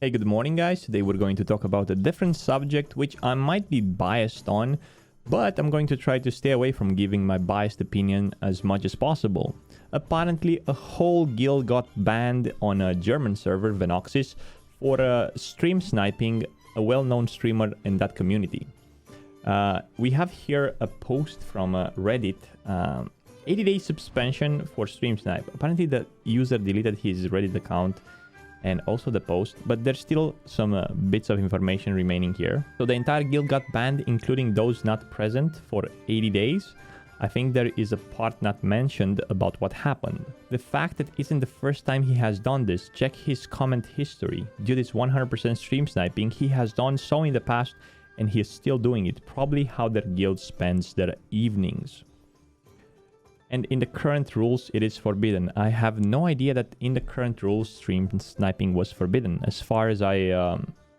Hey, good morning guys. Today we're going to talk about a different subject which I might be biased on, but I'm going to try to stay away from giving my biased opinion as much as possible. Apparently, a whole guild got banned on a German server, Venoxis, for stream sniping a well-known streamer in that community. We have here a post from Reddit, 80-day suspension for stream snipe. Apparently the user deleted his Reddit account and also the post, but there's still some bits of information remaining here. So the entire guild got banned, including those not present, for 80 days. I think there is a part not mentioned about what happened. The fact that it isn't the first time he has done this. Check his comment history. Due to this 100% stream sniping, he has done so in the past and he is still doing it. Probably how their guild spends their evenings. And in the current rules, it is forbidden. I have no idea that in the current rules, stream sniping was forbidden. As far as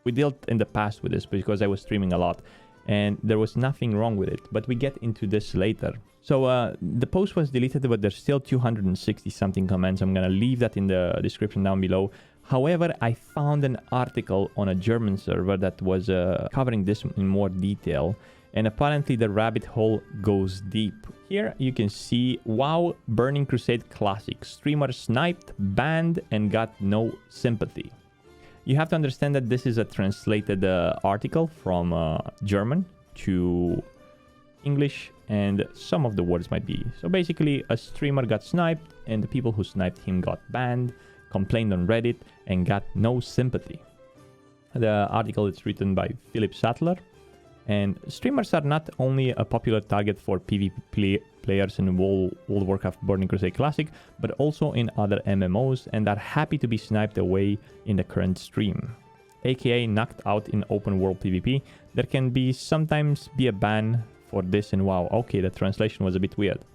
we dealt in the past with this because I was streaming a lot and there was nothing wrong with it. But we get into this later. So the post was deleted, but there's still 260 something comments. I'm going to leave that in the description down below. However, I found an article on a German server that was covering this in more detail. And apparently the rabbit hole goes deep. Here you can see, wow, Burning Crusade Classic. Streamer sniped, banned, and got no sympathy. You have to understand that this is a translated article from German to English, and some of the words might be. So basically, a streamer got sniped, and the people who sniped him got banned, complained on Reddit, and got no sympathy. The article is written by Philip Sattler. And streamers are not only a popular target for PvP players in World of Warcraft Burning Crusade Classic, but also in other MMOs, and are happy to be sniped away in the current stream. AKA knocked out in open world PvP, there can sometimes be a ban for this in WoW. Okay, the translation was a bit weird.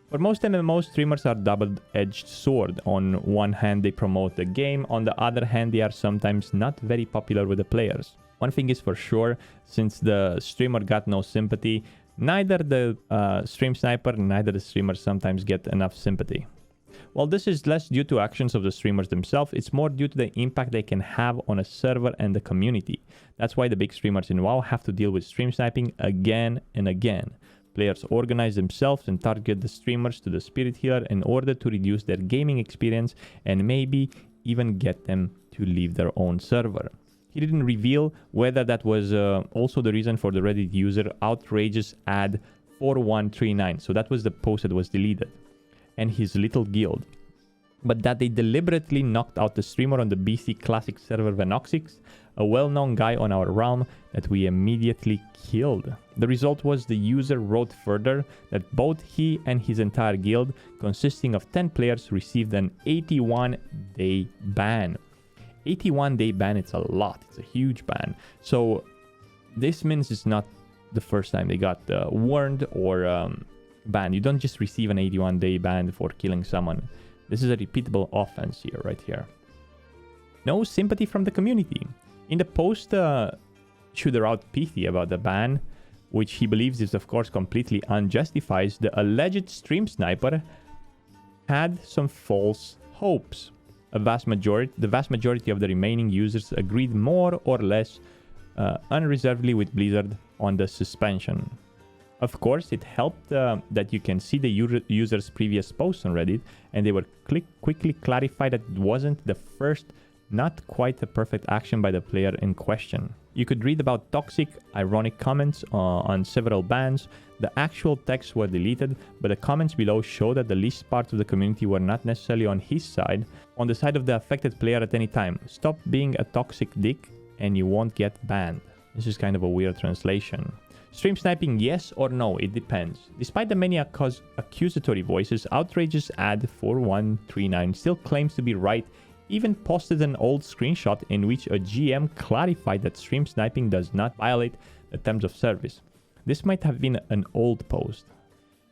For most MMO, streamers are double-edged sword. On one hand, they promote the game, on the other hand, they are sometimes not very popular with the players. One thing is for sure, since the streamer got no sympathy, neither the stream sniper, neither the streamer sometimes get enough sympathy. While this is less due to actions of the streamers themselves, it's more due to the impact they can have on a server and the community. That's why the big streamers in WoW have to deal with stream sniping again and again. Players organize themselves and target the streamers to the spirit healer in order to reduce their gaming experience and maybe even get them to leave their own server. He didn't reveal whether that was also the reason for the Reddit user outrageous ad 4139. So that was the post that was deleted. And his little guild. But that they deliberately knocked out the streamer on the BC Classic server Venoxis, a well-known guy on our realm that we immediately killed. The result was the user wrote further that both he and his entire guild, consisting of 10 players, received an 81-day ban. 81-day ban, it's a lot. It's a huge ban. So this means it's not the first time they got warned or banned. You don't just receive an 81-day ban for killing someone. This is a repeatable offense here, right here. No sympathy from the community. In the post, Shooter Out Pithy about the ban, which he believes is of course completely unjustified, the alleged stream sniper had some false hopes. The vast majority of the remaining users agreed more or less unreservedly with Blizzard on the suspension. Of course, it helped that you can see the user's previous posts on Reddit, and they were quickly clarified that it wasn't the first, not quite a perfect action by the player in question. You could read about toxic, ironic comments on several bans. The actual texts were deleted, but the comments below show that the least part of the community were not necessarily on his side, on the side of the affected player at any time. Stop being a toxic dick and you won't get banned. This is kind of a weird translation. Stream sniping, yes or no, it depends. Despite the many accusatory voices, outrageous ad 4139 still claims to be right, even posted an old screenshot in which a GM clarified that stream sniping does not violate the terms of service. This might have been an old post.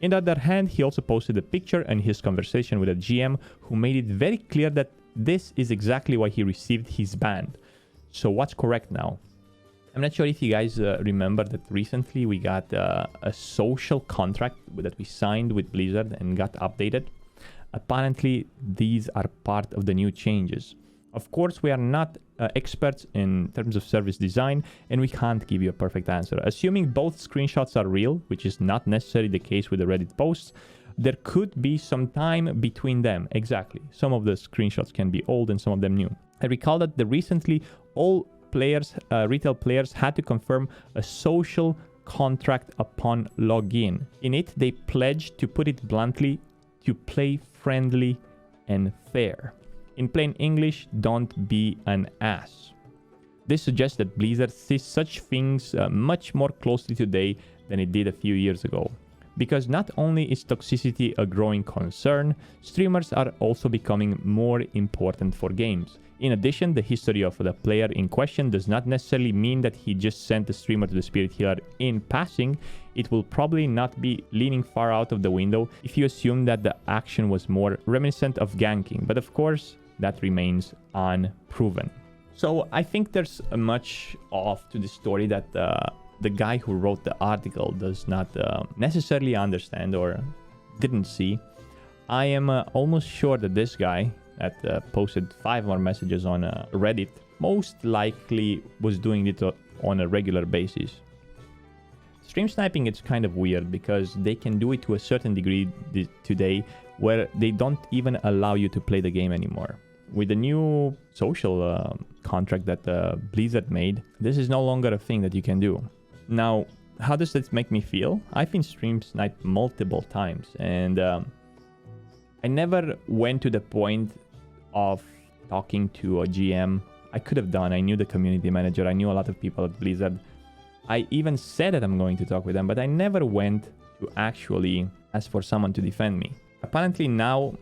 On the other hand, he also posted a picture and his conversation with a GM who made it very clear that this is exactly why he received his ban. So what's correct now? I'm not sure if you guys remember that recently we got a social contract that we signed with Blizzard and got updated. Apparently, these are part of the new changes. Of course, we are not experts in terms of service design, and we can't give you a perfect answer. Assuming both screenshots are real, which is not necessarily the case with the Reddit posts, there could be some time between them. Exactly. Some of the screenshots can be old and some of them new. I recall that recently all players, retail players, had to confirm a social contract upon login. In it, they pledged, to put it bluntly, to play friendly and fair. In plain English, don't be an ass. This suggests that Blizzard sees such things much more closely today than it did a few years ago. Because not only is toxicity a growing concern, streamers are also becoming more important for games. In addition, the history of the player in question does not necessarily mean that he just sent the streamer to the Spirit Healer in passing. It will probably not be leaning far out of the window if you assume that the action was more reminiscent of ganking, but of course, that remains unproven. So I think there's much off to the story that the guy who wrote the article does not necessarily understand or didn't see. I am almost sure that this guy that posted 5 more messages on Reddit most likely was doing it on a regular basis. Stream sniping, it's kind of weird because they can do it to a certain degree today where they don't even allow you to play the game anymore. With the new social contract that Blizzard made, this is no longer a thing that you can do. Now, how does this make me feel? I've been stream sniped multiple times, and I never went to the point of talking to a GM. I could have done. I knew the community manager. I knew a lot of people at Blizzard. I even said that I'm going to talk with them, but I never went to actually ask for someone to defend me. Apparently now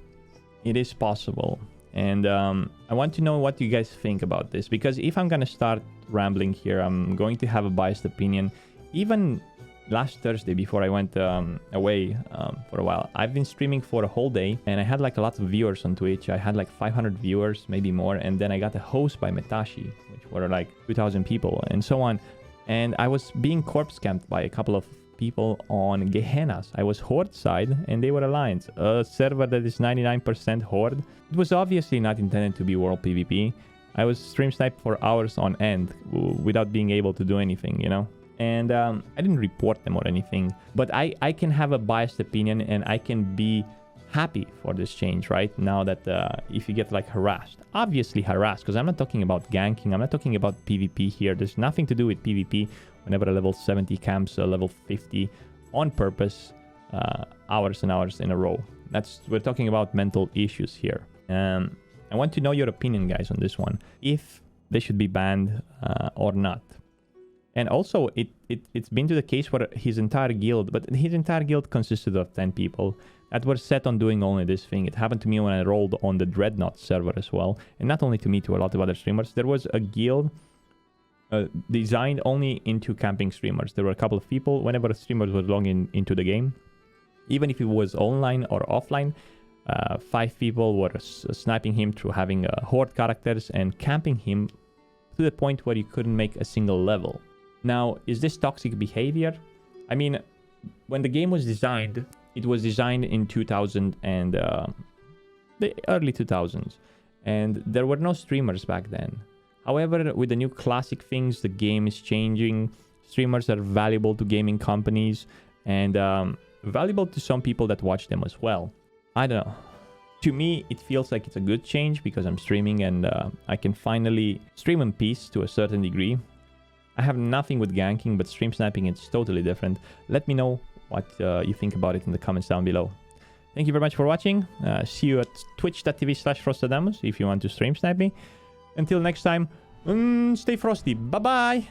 it is possible. And I want to know what you guys think about this, because if I'm going to start rambling here, I'm going to have a biased opinion. Even last Thursday, before I went away for a while, I've been streaming for a whole day, and I had like a lot of viewers on Twitch. I had like 500 viewers, maybe more, and then I got a host by Metashi, which were like 2,000 people, and so on. And I was being corpse camped by a couple of people on Gehennas. I was Horde side, and they were Alliance, a server that is 99% Horde. It was obviously not intended to be World PvP. I was stream sniped for hours on end without being able to do anything, you know? And I didn't report them or anything, but I can have a biased opinion, and I can be happy for this change, right? Now that if you get like harassed, obviously harassed, because I'm not talking about ganking, I'm not talking about PvP here. There's nothing to do with PvP whenever a level 70 camps a level 50 on purpose, hours and hours in a row. We're talking about mental issues here. I want to know your opinion, guys, on this one, if they should be banned or not. And also, it's been to the case where his entire guild consisted of 10 people that were set on doing only this thing. It happened to me when I rolled on the Dreadnought server as well. And not only to me, to a lot of other streamers. There was a guild designed only into camping streamers. There were a couple of people, whenever a streamer was logging into the game, even if it was online or offline, 5 people were sniping him through having Horde characters and camping him to the point where you couldn't make a single level. Now, is this toxic behavior? I mean, when the game was designed, it was designed in 2000 and the early 2000s, and there were no streamers back then. However, with the new classic things, the game is changing. Streamers are valuable to gaming companies and valuable to some people that watch them as well. I don't know. To me, it feels like it's a good change because I'm streaming and I can finally stream in peace to a certain degree. I have nothing with ganking, but stream sniping is totally different. Let me know what you think about it in the comments down below. Thank you very much for watching. See you at twitch.tv/Frostadamus if you want to stream snipe me. Until next time, stay frosty. Bye-bye.